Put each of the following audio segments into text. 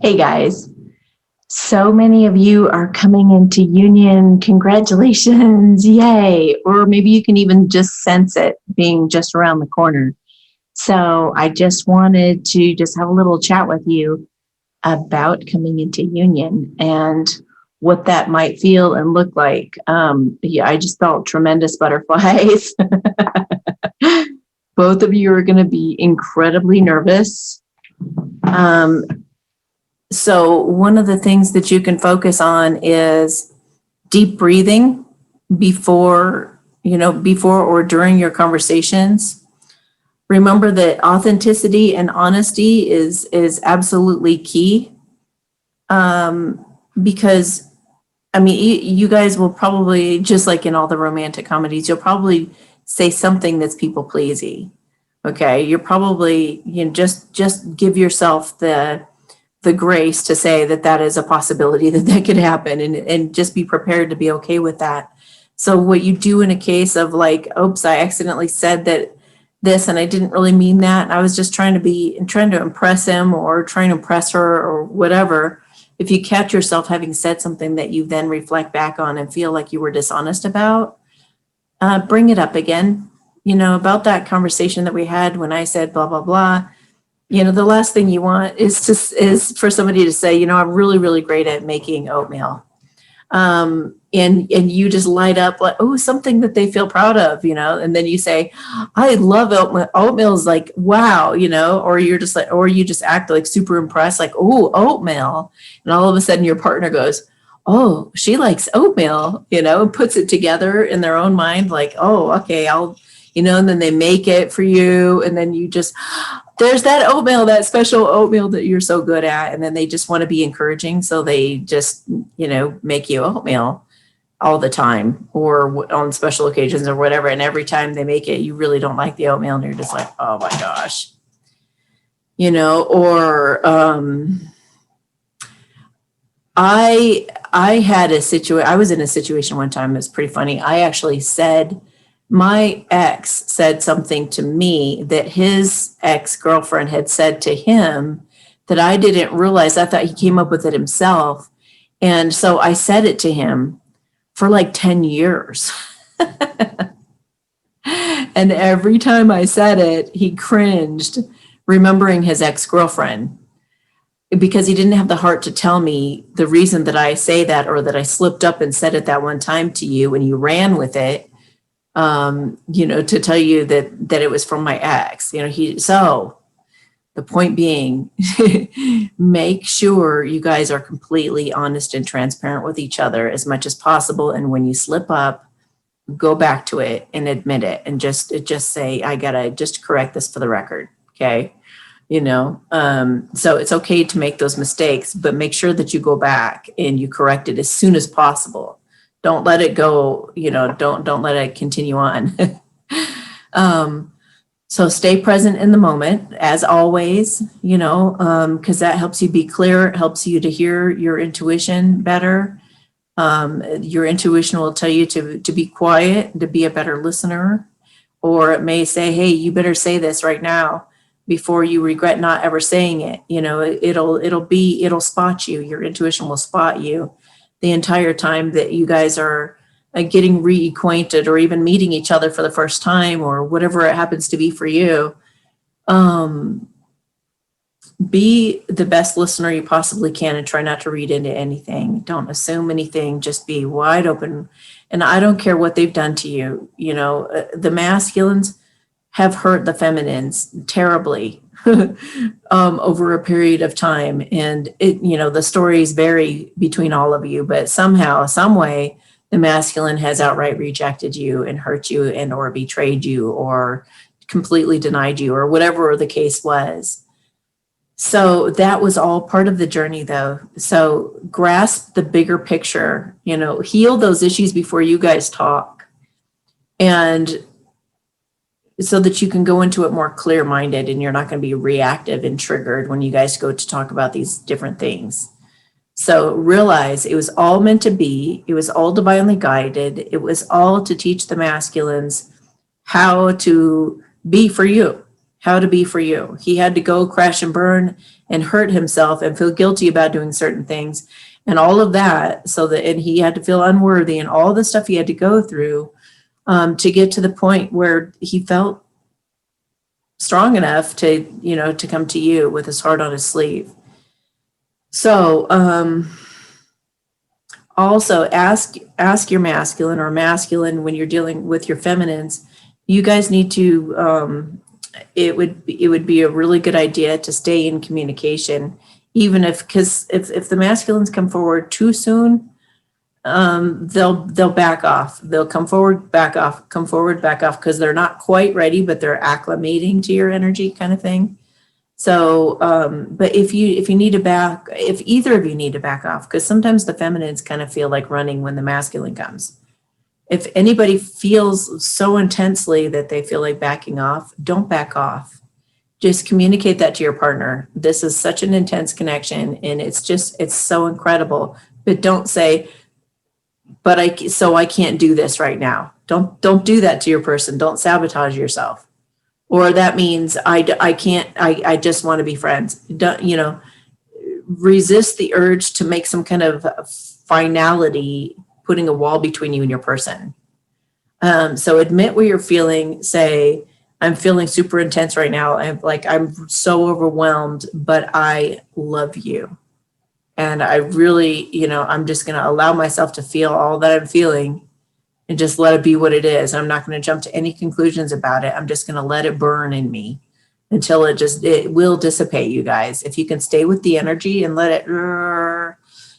Hey guys, so many of you are coming into union. Congratulations, yay. Or maybe you can even just sense it being just around the corner. So I just wanted to just have a little chat with you about coming into union and what that might feel and look like. Yeah, I just felt tremendous butterflies. Both of you are going to be incredibly nervous. So one of the things that you can focus on is deep breathing before or during your conversations. Remember that authenticity and honesty is absolutely key. Because you guys will probably, just like in all the romantic comedies, you'll probably say something that's people pleasing. Okay, you're probably, just give yourself the grace to say that is a possibility that could happen, and just be prepared to be okay with that. So what you do in a case of like, oops, I accidentally said that this and I didn't really mean that, and I was just trying to impress him or trying to impress her or whatever. If you catch yourself having said something that you then reflect back on and feel like you were dishonest about, bring it up again, about that conversation that we had when I said blah, blah, blah. The last thing you want is for somebody to say, I'm really, really great at making oatmeal. And you just light up like, oh, something that they feel proud of, and then you say, I love oatmeal. Oatmeal is like, wow, or you're just like, or you just act like super impressed, like, oh, oatmeal. And all of a sudden your partner goes, oh, she likes oatmeal, and puts it together in their own mind, like, oh, okay, I'll, and then they make it for you. And then you just, there's that oatmeal, that special oatmeal that you're so good at. And then they just want to be encouraging. So they just, make you oatmeal all the time or on special occasions or whatever. And every time they make it, you really don't like the oatmeal. And you're just like, oh my gosh, or, I was in a situation one time. It was pretty funny. I actually said, my ex said something to me that his ex-girlfriend had said to him that I didn't realize. I thought he came up with it himself. And so I said it to him for like 10 years. And every time I said it, he cringed, remembering his ex-girlfriend, because he didn't have the heart to tell me the reason that I say that, or that I slipped up and said it that one time to you and you ran with it. To tell you that it was from my ex, so the point being, make sure you guys are completely honest and transparent with each other as much as possible. And when you slip up, go back to it and admit it and just say, I gotta just correct this for the record. Okay. So it's okay to make those mistakes, but make sure that you go back and you correct it as soon as possible. Don't let it go, don't let it continue on. So stay present in the moment, as always, because that helps you be clear. It helps you to hear your intuition better. Your intuition will tell you to be quiet, to be a better listener, or it may say, hey, you better say this right now before you regret not ever saying it. It'll spot you. Your intuition will spot you the entire time that you guys are getting reacquainted or even meeting each other for the first time or whatever it happens to be for you. Be the best listener you possibly can and try not to read into anything. Don't assume anything. Just be wide open. And I don't care what they've done to you. The masculines have hurt the feminines terribly over a period of time. And the stories vary between all of you, but somehow, some way, the masculine has outright rejected you and hurt you and or betrayed you or completely denied you or whatever the case was. So that was all part of the journey, though. So grasp the bigger picture, heal those issues before you guys talk. And so that you can go into it more clear-minded and you're not going to be reactive and triggered when you guys go to talk about these different things. So realize it was all meant to be. It was all divinely guided. It was all to teach the masculines how to be for you, how to be for you. He had to go crash and burn and hurt himself and feel guilty about doing certain things and all of that. And he had to feel unworthy and all the stuff he had to go through to get to the point where he felt strong enough to come to you with his heart on his sleeve. So, also ask your masculine or masculine when you're dealing with your feminines. You guys need to, it would be a really good idea to stay in communication, even because if the masculines come forward too soon, they'll back off. They'll come forward, back off, come forward, back off, because they're not quite ready, but they're acclimating to your energy, kind of thing. So, but if either of you need to back off, because sometimes the feminines kind of feel like running when the masculine comes. If anybody feels so intensely that they feel like backing off, don't back off. Just communicate that to your partner. This is such an intense connection and it's so incredible. But don't say, but I can't do this right now. Don't do that to your person. Don't sabotage yourself. Or that means I can't, I just want to be friends. Don't, resist the urge to make some kind of finality, putting a wall between you and your person. So admit what you're feeling. Say, I'm feeling super intense right now. I'm so overwhelmed, but I love you. And I really, I'm just going to allow myself to feel all that I'm feeling and just let it be what it is. I'm not going to jump to any conclusions about it. I'm just going to let it burn in me until it will dissipate, you guys. If you can stay with the energy and let it,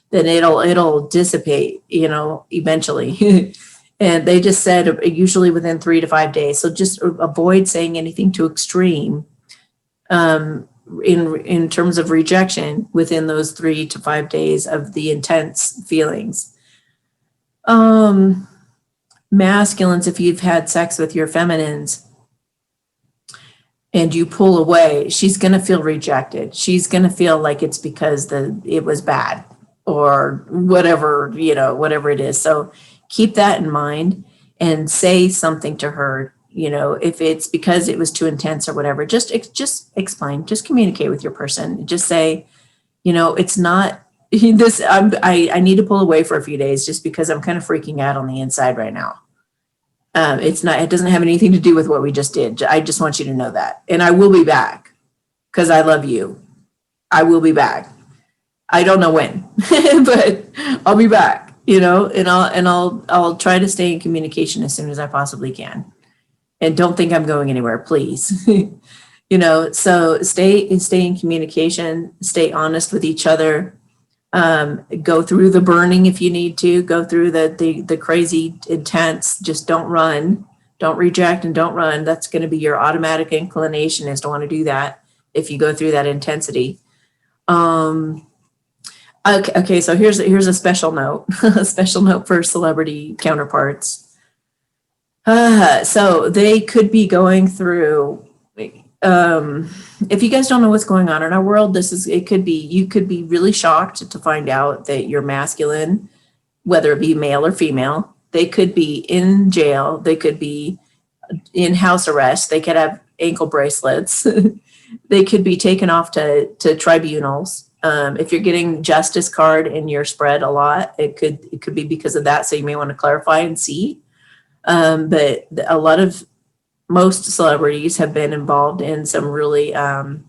then it'll dissipate, eventually. And they just said usually within 3 to 5 days. So just avoid saying anything too extreme in terms of rejection within those 3 to 5 days of the intense feelings. Masculines, if you've had sex with your feminines and you pull away, she's going to feel rejected. She's going to feel like it's because it was bad or whatever, whatever it is. So keep that in mind and say something to her. If it's because it was too intense or whatever, just explain, just communicate with your person. Just say, it's not this, I need to pull away for a few days just because I'm kind of freaking out on the inside right now. It doesn't have anything to do with what we just did. I just want you to know that. And I will be back because I love you. I will be back. I don't know when, but I'll be back, and I'll try to stay in communication as soon as I possibly can. And don't think I'm going anywhere, please. So stay in communication, stay honest with each other. Go through the burning if you need to, go through the crazy intense, just don't run, don't reject and don't run. That's going to be your automatic inclination is to want to do that if you go through that intensity. Okay, so here's a special note, a special note for celebrity counterparts. So they could be going through, if you guys don't know what's going on in our world, you could be really shocked to find out that you're masculine, whether it be male or female. They could be in jail. They could be in house arrest. They could have ankle bracelets. They could be taken off to tribunals. If you're getting justice card in your spread a lot, it could be because of that. So you may want to clarify and see. But most celebrities have been involved in some really dark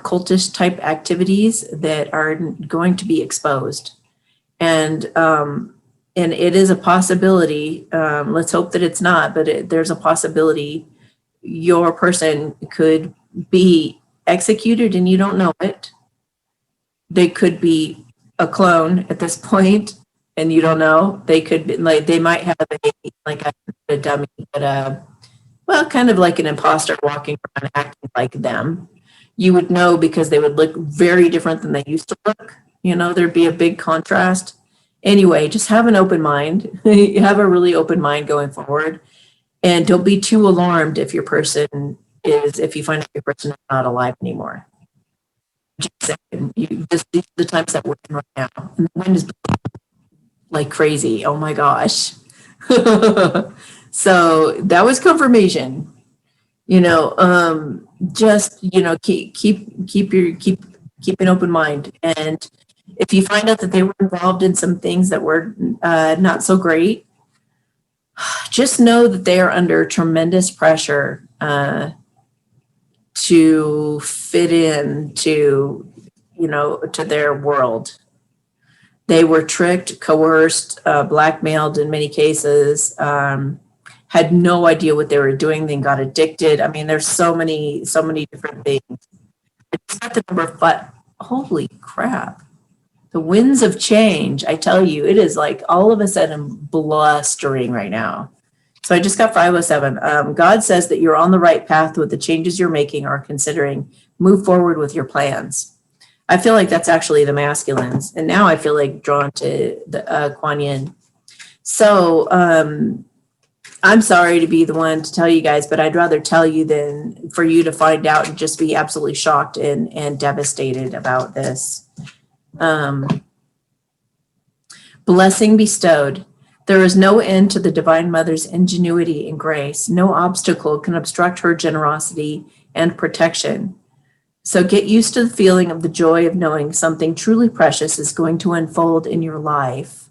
cultish type activities that are going to be exposed. And it is a possibility. Let's hope that it's not, but there's a possibility your person could be executed and you don't know it. They could be a clone at this point and you don't know. They could be they might have a dummy, but kind of like an imposter walking around acting like them. You would know because they would look very different than they used to look. There'd be a big contrast. Anyway, just have an open mind. You have a really open mind going forward. And don't be too alarmed if you find out your person is not alive anymore. These are the times that we're in right now. And the wind is like crazy. Oh my gosh. So that was confirmation. Just, keep an open mind. And if you find out that they were involved in some things that were not so great, just know that they are under tremendous pressure to fit in to their world. They were tricked, coerced, blackmailed in many cases, had no idea what they were doing, then got addicted. I mean, there's so many different things. It's not the number, but holy crap. The winds of change, I tell you, it is like all of a sudden blustering right now. So I just got 507. God says that you're on the right path with the changes you're making or considering. Move forward with your plans. I feel like that's actually the masculines. And now I feel like drawn to the Kuan Yin. So I'm sorry to be the one to tell you guys, but I'd rather tell you than for you to find out and just be absolutely shocked and devastated about this. Blessing bestowed. There is no end to the Divine Mother's ingenuity and grace. No obstacle can obstruct her generosity and protection. So get used to the feeling of the joy of knowing something truly precious is going to unfold in your life.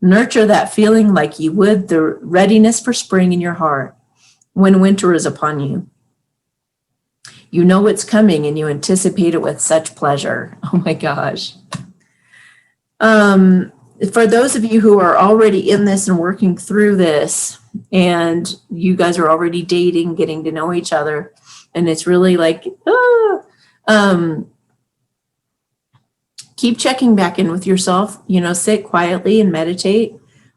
Nurture that feeling like you would the readiness for spring in your heart when winter is upon you. You know it's coming and you anticipate it with such pleasure. Oh my gosh. For those of you who are already in this and working through this, and you guys are already dating, getting to know each other, and it's really like, keep checking back in with yourself, sit quietly and meditate.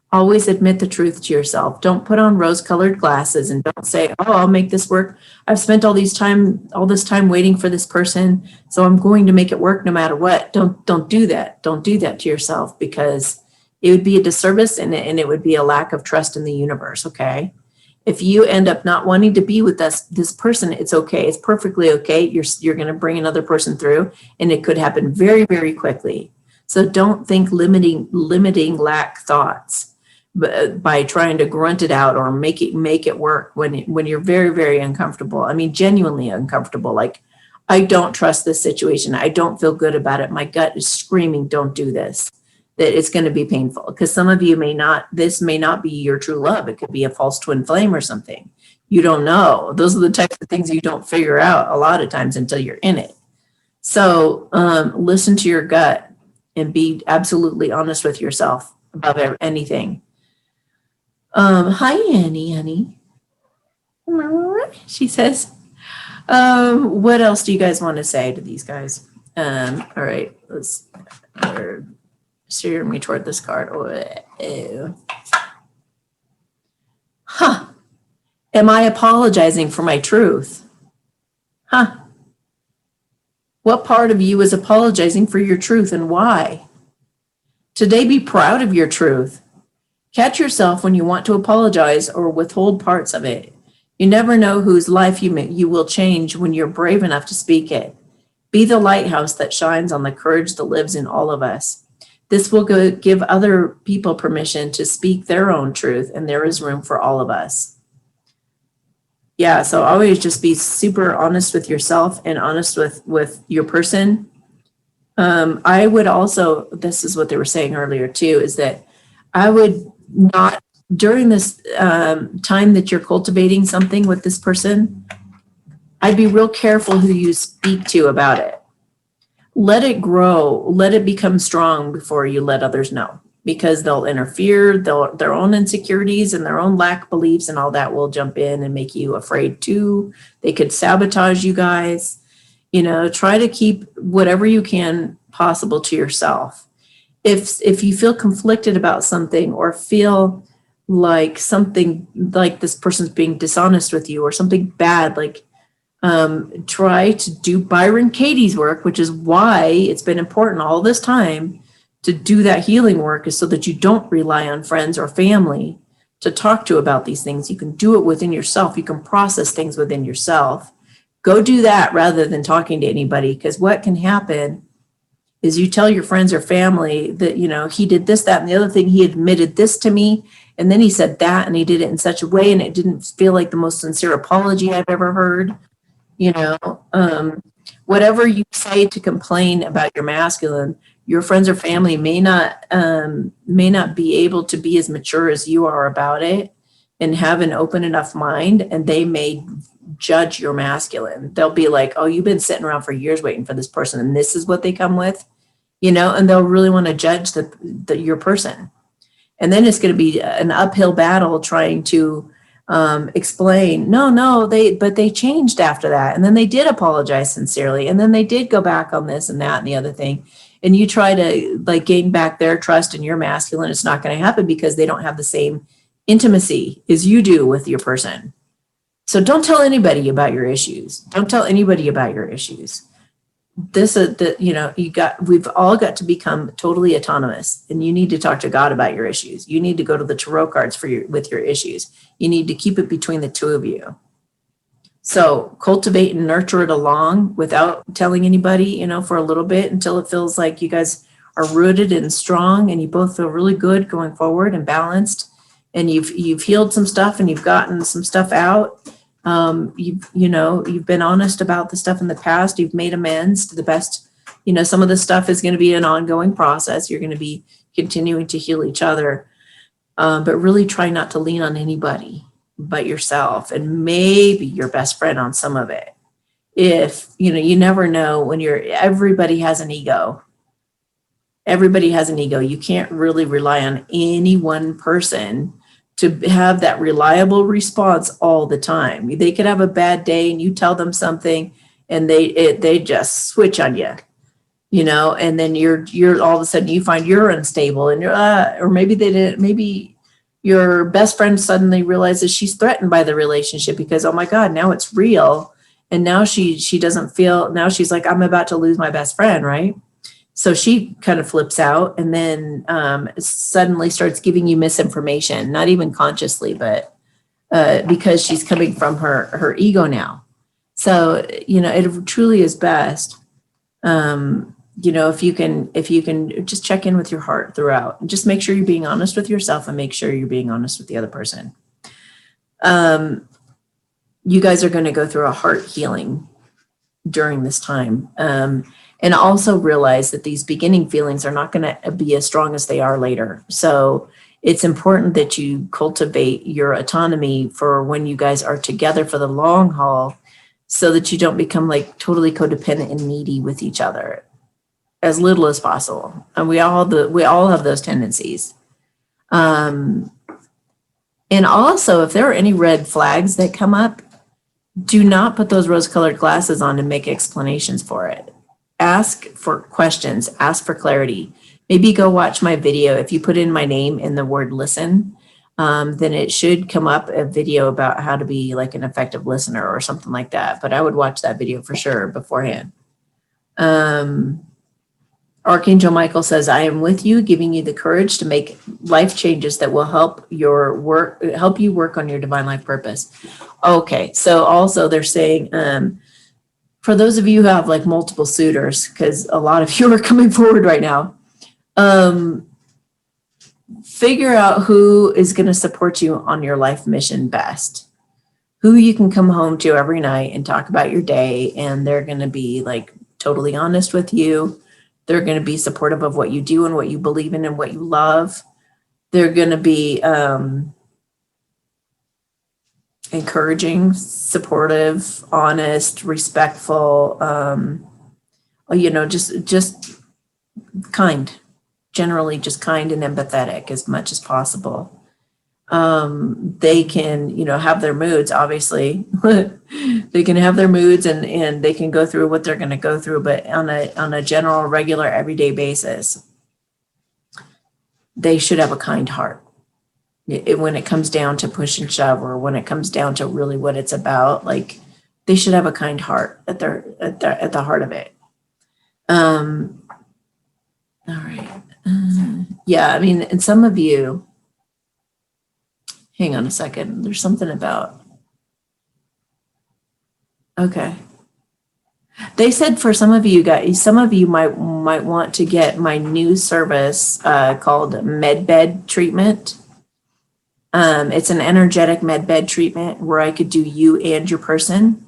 Always admit the truth to yourself. Don't put on rose-colored glasses and don't say, oh, I'll make this work. I've spent all this time waiting for this person, so I'm going to make it work no matter what. Don't do that. Don't do that to yourself, because it would be a disservice and it would be a lack of trust in the universe, okay? If you end up not wanting to be with this person, it's okay. It's perfectly okay. You're going to bring another person through, and it could happen very, very quickly. So don't think limiting lack thoughts by trying to grunt it out or make it work when you're very, very uncomfortable. I mean, genuinely uncomfortable. Like, I don't trust this situation. I don't feel good about it. My gut is screaming, don't do this. That it's going to be painful, because some of you this may not be your true love. It could be a false twin flame or something. You don't know. Those are the types of things you don't figure out a lot of times until you're in it. So listen to your gut and be absolutely honest with yourself about anything. Hi, Annie, honey. She says, what else do you guys want to say to these guys? All right, let's steer me toward this card. Am I apologizing for my truth? What part of you is apologizing for your truth and why? Today, be proud of your truth. Catch yourself when you want to apologize or withhold parts of it. You never know whose life you will change when you're brave enough to speak it. Be the lighthouse that shines on the courage that lives in all of us. This will give other people permission to speak their own truth, and there is room for all of us. Yeah, so always just be super honest with yourself and honest with your person. I would also, this is what they were saying earlier too, is that I would not, during this time that you're cultivating something with this person, I'd be real careful who you speak to about it. Let it grow, let it become strong before you let others know, because they'll interfere, their own insecurities and their own lack beliefs and all that will jump in and make you afraid too. They could sabotage you guys. Try to keep whatever you can possible to yourself. If you feel conflicted about something or feel like something like this person's being dishonest with you or something bad, like try to do Byron Katie's work, which is why it's been important all this time to do that healing work, is so that you don't rely on friends or family to talk to about these things. You can do it within yourself. You can process things within yourself. Go do that rather than talking to anybody, because what can happen is you tell your friends or family that, he did this, that, and the other thing. He admitted this to me, And then he said that, and he did it in such a way, and it didn't feel like the most sincere apology I've ever heard. You know, whatever you say to complain about your masculine, your friends or family may not be able to be as mature as you are about it and have an open enough mind, and they may judge your masculine. They'll be like, oh, you've been sitting around for years waiting for this person, and this is what they come with, and they'll really want to judge your person. And then it's going to be an uphill battle trying to explain, no, but they changed after that. And then they did apologize sincerely. And then they did go back on this and that and the other thing. And you try to like gain back their trust in your masculine. It's not going to happen because they don't have the same intimacy as you do with your person. So don't tell anybody about your issues. Don't tell anybody about your issues. We've all got to become totally autonomous, and you need to talk to God about your issues. You need to go to the tarot cards with your issues. You need to keep it between the two of you. So cultivate and nurture it along without telling anybody, for a little bit until it feels like you guys are rooted and strong and you both feel really good going forward and balanced, and you've healed some stuff and you've gotten some stuff out. You've been honest about the stuff in the past. You've made amends to the best. Some of the stuff is going to be an ongoing process. You're going to be continuing to heal each other, but really try not to lean on anybody but yourself and maybe your best friend on some of it. If, you never know when everybody has an ego. Everybody has an ego. You can't really rely on any one person to have that reliable response all the time. They could have a bad day and you tell them something and they just switch on you, and then you're all of a sudden you find you're unstable and or maybe your best friend suddenly realizes she's threatened by the relationship because, oh my God, now it's real. And now she doesn't feel, now she's like, I'm about to lose my best friend, right? So she kind of flips out and then suddenly starts giving you misinformation, not even consciously, but because she's coming from her ego now. So, it truly is best, if you can just check in with your heart throughout and just make sure you're being honest with yourself and make sure you're being honest with the other person. You guys are going to go through a heart healing during this time. And also realize that these beginning feelings are not going to be as strong as they are later. So it's important that you cultivate your autonomy for when you guys are together for the long haul so that you don't become like totally codependent and needy with each other as little as possible. And we all have those tendencies. And also, if there are any red flags that come up, do not put those rose-colored glasses on and make explanations for it. Ask for questions, ask for clarity. Maybe go watch my video. If you put in my name in the word listen, then it should come up a video about how to be like an effective listener or something like that. But I would watch that video for sure beforehand. Archangel Michael says, I am with you, giving you the courage to make life changes that will help you work on your divine life purpose. Okay, so also they're saying, for those of you who have like multiple suitors, because a lot of you are coming forward right now, figure out who is going to support you on your life mission best, who you can come home to every night and talk about your day, and they're going to be like totally honest with you. They're going to be supportive of what you do and what you believe in and what you love. They're going to be encouraging, supportive, honest, respectful, just kind, generally just kind and empathetic as much as possible. They can, have their moods, obviously. They can have their moods and they can go through what they're going to go through, but on a general, regular, everyday basis, they should have a kind heart. When it comes down to push and shove, or when it comes down to really what it's about, like they should have a kind heart at the heart of it. All right. Yeah, I mean, and some of you, hang on a second. There's something about, okay. They said for some of you guys, some of you might want to get my new service called MedBed treatment. It's an energetic med bed treatment where I could do you and your person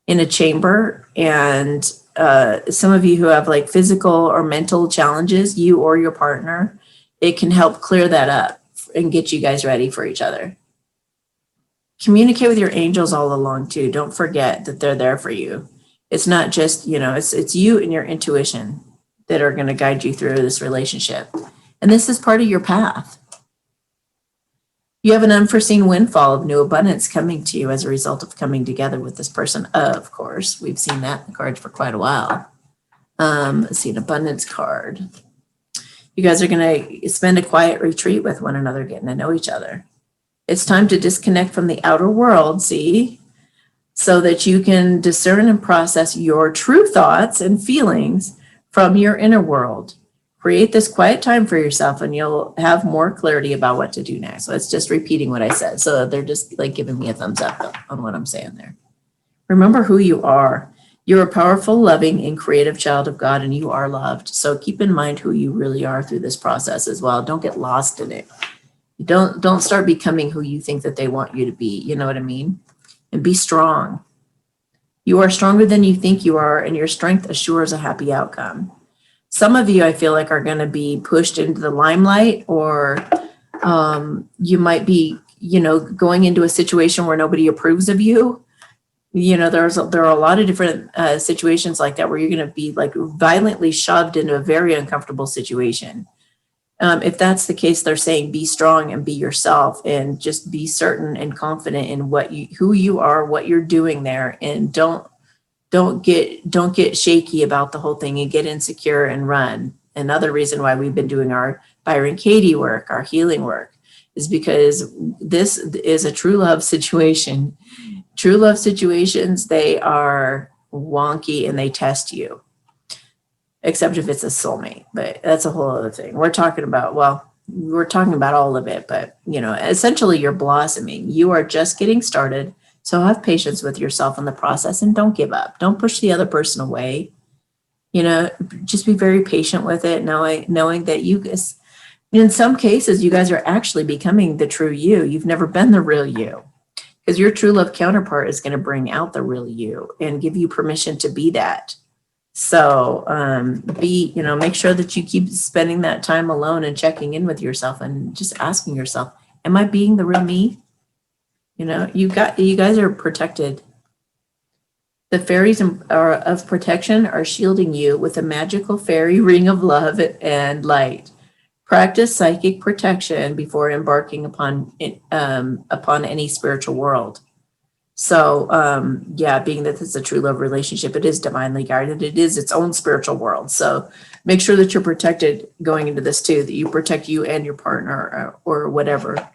in a chamber. And some of you who have like physical or mental challenges, you or your partner, it can help clear that up and get you guys ready for each other. Communicate with your angels all along too. Don't forget that they're there for you. It's not just, it's you and your intuition that are going to guide you through this relationship. And this is part of your path. You have an unforeseen windfall of new abundance coming to you as a result of coming together with this person. Of course, we've seen that in the cards for quite a while. Let's see, an abundance card. You guys are going to spend a quiet retreat with one another, getting to know each other. It's time to disconnect from the outer world, see, so that you can discern and process your true thoughts and feelings from your inner world. Create this quiet time for yourself and you'll have more clarity about what to do next. So it's just repeating what I said. So they're just like giving me a thumbs up on what I'm saying there. Remember who you are. You're a powerful, loving, and creative child of God, and you are loved. So keep in mind who you really are through this process as well. Don't get lost in it. Don't start becoming who you think that they want you to be. You know what I mean? And be strong. You are stronger than you think you are, and your strength assures a happy outcome. Some of you, I feel like, are going to be pushed into the limelight, or you might be, going into a situation where nobody approves of you. There are a lot of different situations like that where you're going to be like violently shoved into a very uncomfortable situation. If that's the case, they're saying be strong and be yourself and just be certain and confident in who you are, what you're doing there, and don't get shaky about the whole thing and get insecure and run. Another reason why we've been doing our Byron Katie work, our healing work, is because this is a true love situation. True love situations, they are wonky and they test you, except if it's a soulmate, but that's a whole other thing. We're talking about all of it, but essentially you're blossoming. You are just getting started. So have patience with yourself in the process and don't give up. Don't push the other person away. Just be very patient with it, knowing that you guys, in some cases, you guys are actually becoming the true you. You've never been the real you, because your true love counterpart is going to bring out the real you and give you permission to be that. So make sure that you keep spending that time alone and checking in with yourself and just asking yourself, am I being the real me? You guys are protected. The fairies of protection are shielding you with a magical fairy ring of love and light. Practice psychic protection before embarking upon any spiritual world. So, being that it's a true love relationship, it is divinely guided. It is its own spiritual world. So make sure that you're protected going into this too, that you protect you and your partner or whatever.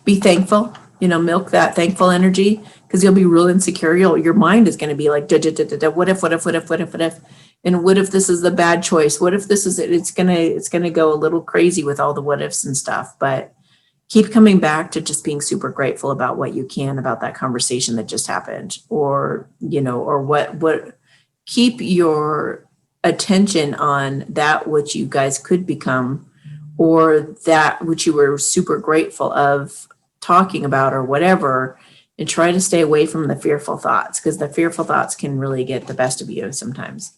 Be thankful, milk that thankful energy, because you'll be real insecure. Your mind is going to be like, what if? And what if this is the bad choice? What if this is it? It's gonna go a little crazy with all the what ifs and stuff. But keep coming back to just being super grateful about what you can about that conversation that just happened, or what. Keep your attention on that which you guys could become, or that which you were super grateful of talking about or whatever, and try to stay away from the fearful thoughts, because the fearful thoughts can really get the best of you sometimes.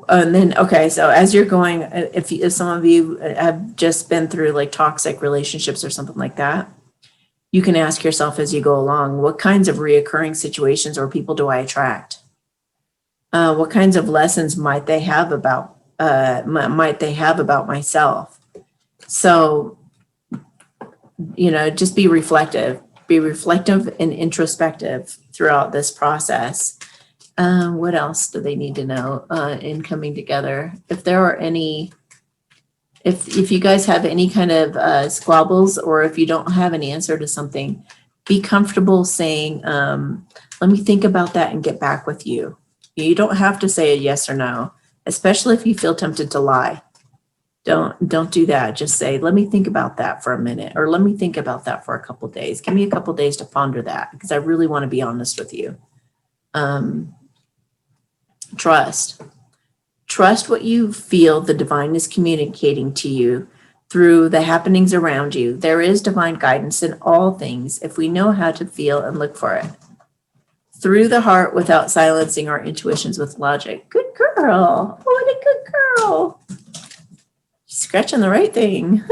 And then, okay, so as you're going, if some of you have just been through like toxic relationships or something like that, you can ask yourself as you go along, what kinds of reoccurring situations or people do I attract? What kinds of lessons might they have about myself? So, just be reflective and introspective throughout this process. What else do they need to know in coming together? If there are any, if you guys have any kind of squabbles, or if you don't have an answer to something, be comfortable saying, let me think about that and get back with you. You don't have to say a yes or no, especially if you feel tempted to lie. Don't do that. Just say, let me think about that for a minute, or let me think about that for a couple of days. Give me a couple of days to ponder that, because I really want to be honest with you. Trust Trust what you feel the divine is communicating to you through the happenings around you. There is divine guidance in all things if we know how to feel and look for it. Through the heart without silencing our intuitions with logic. Good girl. Oh, what a good girl. Scratching the right thing.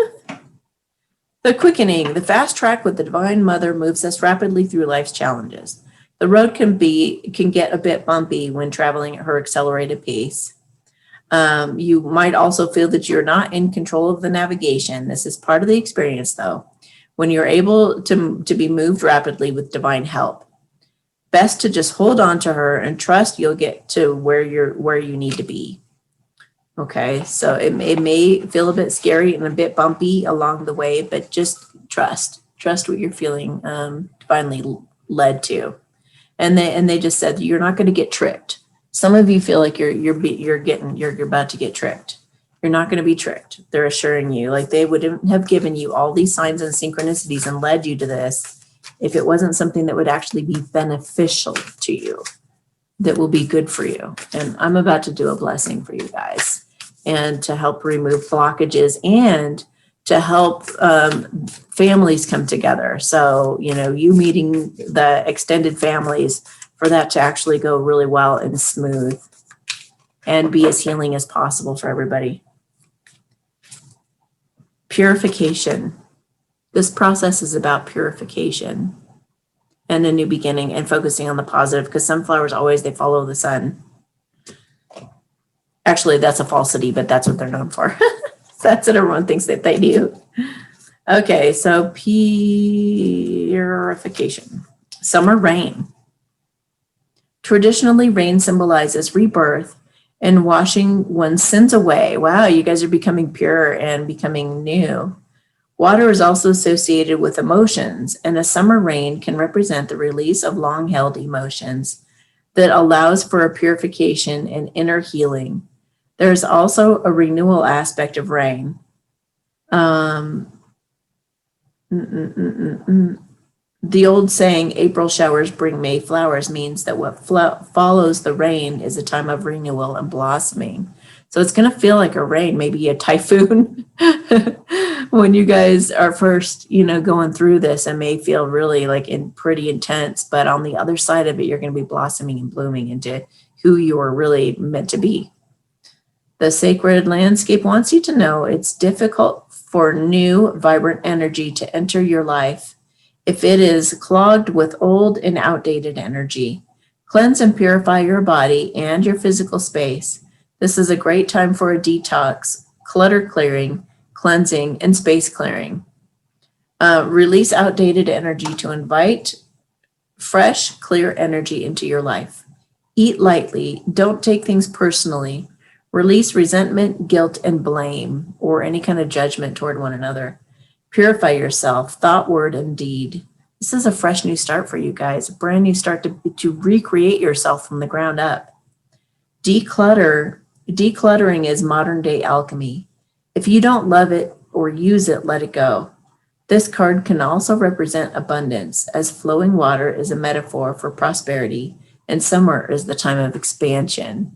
The quickening, the fast track with the Divine Mother moves us rapidly through life's challenges. The road can get a bit bumpy when traveling at her accelerated pace. You might also feel that you're not in control of the navigation. This is part of the experience, though, when you're able to be moved rapidly with divine help. Best to just hold on to her and trust you'll get to where you need to be. Okay, so it may feel a bit scary and a bit bumpy along the way, but just trust what you're feeling divinely led to. And they just said you're not going to get tricked. Some of you feel like you're about to get tricked. You're not going to be tricked. They're assuring you, like they wouldn't have given you all these signs and synchronicities and led you to this if it wasn't something that would actually be beneficial to you, that will be good for you. And I'm about to do a blessing for you guys, and to help remove blockages and to help families come together. So, you meeting the extended families, for that to actually go really well and smooth and be as healing as possible for everybody. Purification. This process is about purification and a new beginning and focusing on the positive, because sunflowers they follow the sun. Actually, that's a falsity, but that's what they're known for. That's what everyone thinks that they do. Okay, so purification. Summer rain. Traditionally, rain symbolizes rebirth and washing one's sins away. Wow, you guys are becoming pure and becoming new. Water is also associated with emotions, and a summer rain can represent the release of long-held emotions that allows for a purification and inner healing. There's also a renewal aspect of rain. The old saying, April showers bring May flowers, means that what follows the rain is a time of renewal and blossoming. So it's going to feel like a rain, maybe a typhoon when you guys are first, going through this, and may feel really pretty intense. But on the other side of it, you're going to be blossoming and blooming into who you are really meant to be. The sacred landscape wants you to know it's difficult for new, vibrant energy to enter your life if it is clogged with old and outdated energy. Cleanse and purify your body and your physical space. This is a great time for a detox, clutter clearing, cleansing, and space clearing. Release outdated energy to invite fresh, clear energy into your life. Eat lightly. Don't take things personally. Release resentment, guilt, and blame, or any kind of judgment toward one another. Purify yourself, thought, word, and deed. This is a fresh new start for you guys, a brand new start to recreate yourself from the ground up. Decluttering is modern day alchemy. If you don't love it or use it, let it go. This card can also represent abundance, as flowing water is a metaphor for prosperity, and summer is the time of expansion.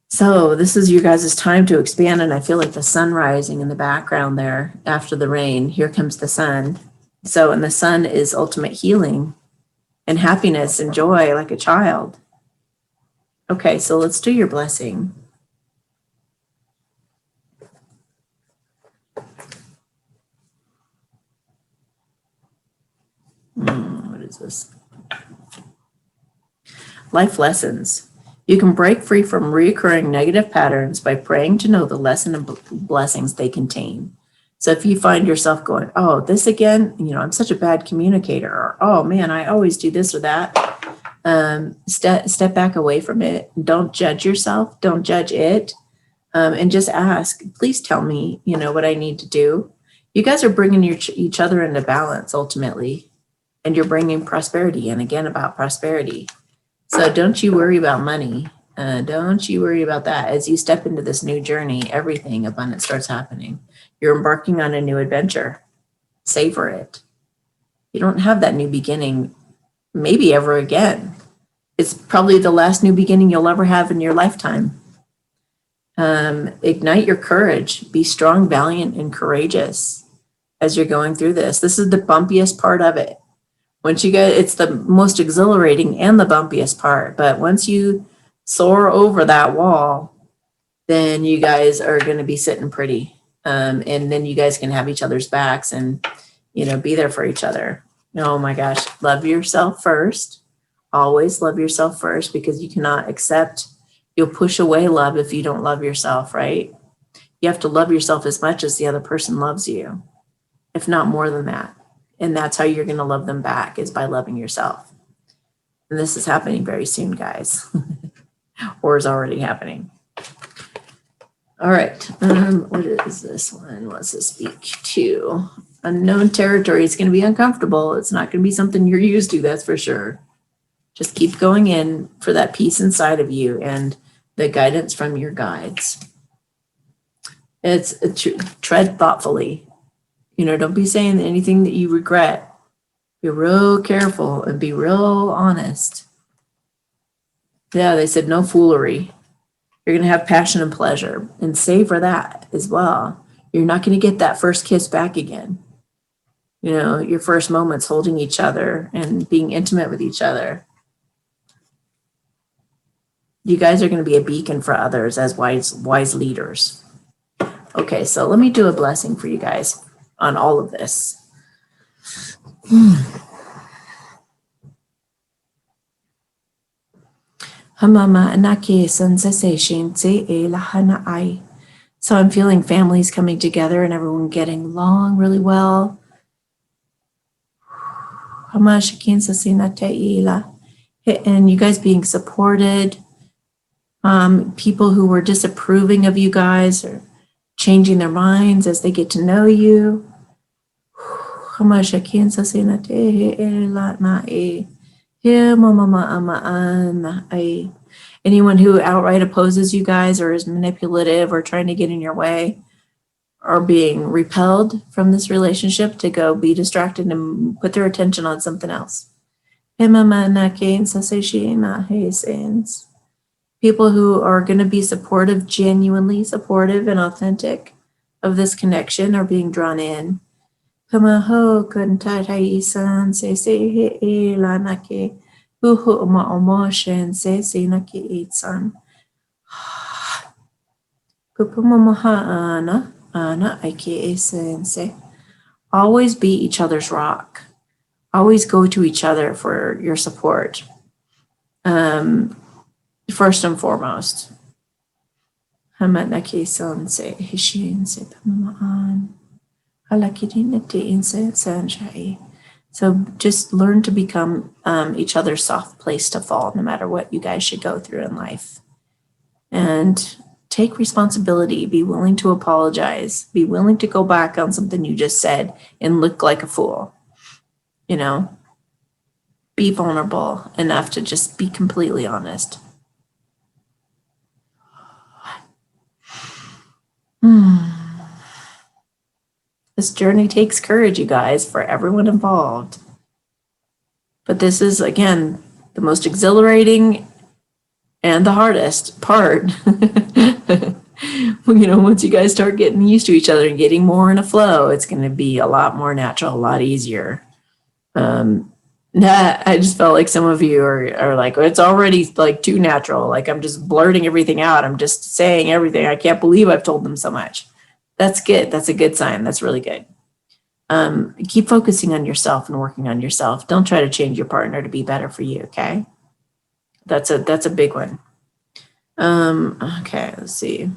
So this is you guys' time to expand, and I feel like the sun rising in the background there after the rain. Here comes the sun. So, and the sun is ultimate healing and happiness and joy, like a child. Okay, so let's do your blessing. What is this? Life lessons. You can break free from recurring negative patterns by praying to know the lesson and blessings they contain. So if you find yourself going, oh, this again, I'm such a bad communicator, or, oh man, I always do this or that. Step back away from it. Don't judge yourself. Don't judge it. And just ask, please tell me, what I need to do. You guys are bringing each other into balance ultimately, and you're bringing prosperity in, again, about prosperity. So don't you worry about money. Don't you worry about that. As you step into this new journey, everything abundant starts happening. You're embarking on a new adventure. Savor it. You don't have that new beginning maybe ever again. It's probably the last new beginning you'll ever have in your lifetime. Ignite your courage. Be strong, valiant, and courageous as you're going through this. This is the bumpiest part of it. Once you get, it's the most exhilarating and the bumpiest part. But once you soar over that wall, then you guys are going to be sitting pretty. And then you guys can have each other's backs and, be there for each other. Oh my gosh. Love yourself first. Always love yourself first, because you cannot accept, you'll push away love if you don't love yourself, right? You have to love yourself as much as the other person loves you, if not more than that. And that's how you're going to love them back, is by loving yourself. And this is happening very soon, guys, or is already happening. All right. What is this one? What's this speak to? Unknown territory. It's going to be uncomfortable. It's not going to be something you're used to, that's for sure. Just keep going in for that peace inside of you and the guidance from your guides. It's tread thoughtfully. Don't be saying anything that you regret. Be real careful and be real honest. Yeah, they said no foolery. You're going to have passion and pleasure, and savor that as well. You're not going to get that first kiss back again. Your first moments holding each other and being intimate with each other. You guys are going to be a beacon for others as wise leaders. Okay, so let me do a blessing for you guys on all of this. So I'm feeling families coming together and everyone getting along really well. And you guys being supported. People who were disapproving of you guys are changing their minds as they get to know you. Anyone who outright opposes you guys or is manipulative or trying to get in your way are being repelled from this relationship to go be distracted and put their attention on something else. People who are going to be supportive, genuinely supportive and authentic of this connection are being drawn in. Always be each other's rock. Always go to each other for your support. First and foremost. So just learn to become each other's soft place to fall, no matter what you guys should go through in life. And take responsibility. Be willing to apologize. Be willing to go back on something you just said and look like a fool. Be vulnerable enough to just be completely honest. This journey takes courage, you guys, for everyone involved. But this is, again, the most exhilarating and the hardest part. Once you guys start getting used to each other and getting more in a flow, it's going to be a lot more natural, a lot easier. I just felt like some of you are like, it's already like too natural. Like I'm just blurting everything out. I'm just saying everything. I can't believe I've told them so much. That's good. That's a good sign. That's really good. Keep focusing on yourself and working on yourself. Don't try to change your partner to be better for you. Okay. That's a big one. Okay. Let's see.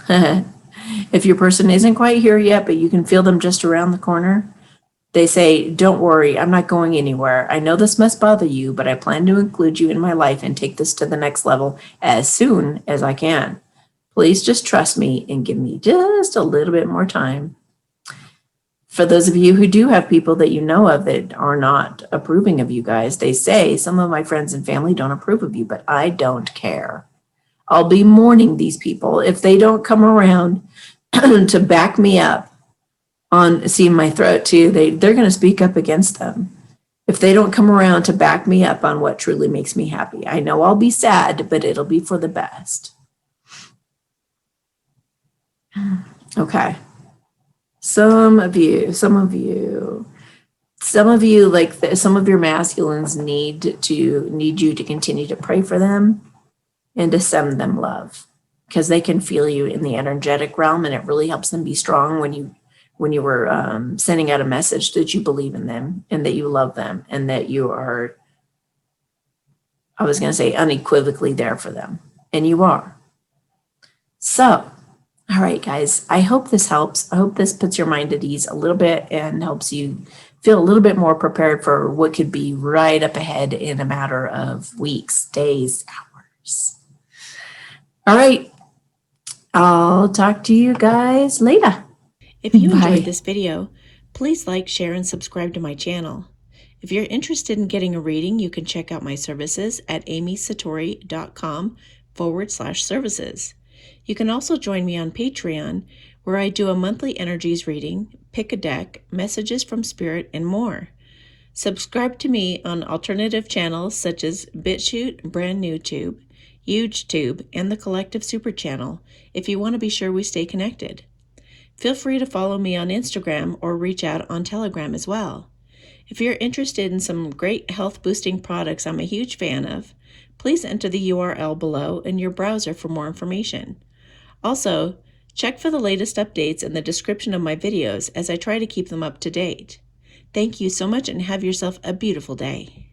If your person isn't quite here yet, but you can feel them just around the corner, they say, don't worry, I'm not going anywhere. I know this must bother you, but I plan to include you in my life and take this to the next level as soon as I can. Please just trust me and give me just a little bit more time. For those of you who do have people that you know of that are not approving of you guys, they say, some of my friends and family don't approve of you, but I don't care. I'll be mourning these people if they don't come around to back me up on seeing my throat too. They're going to speak up against them. If they don't come around to back me up on what truly makes me happy, I know I'll be sad, but it'll be for the best. Okay. Some of you, like some of your masculines need you to continue to pray for them and to send them love, because they can feel you in the energetic realm, and it really helps them be strong when you were sending out a message that you believe in them and that you love them and that you are, I was going to say, unequivocally there for them, and you are. So, all right, guys, I hope this helps. I hope this puts your mind at ease a little bit and helps you feel a little bit more prepared for what could be right up ahead in a matter of weeks, days, hours. All right, I'll talk to you guys later. If you enjoyed Bye. this video, please like, share, and subscribe to my channel. If you're interested in getting a reading, you can check out my services at amysatori.com/services. You can also join me on Patreon, where I do a monthly energies reading, pick a deck, messages from spirit, and more. Subscribe to me on alternative channels such as BitChute, Brand New Tube, HugeTube, and the Collective Super Channel if you want to be sure we stay connected. Feel free to follow me on Instagram or reach out on Telegram as well. If you're interested in some great health boosting products I'm a huge fan of, please enter the URL below in your browser for more information. Also, check for the latest updates in the description of my videos as I try to keep them up to date. Thank you so much and have yourself a beautiful day.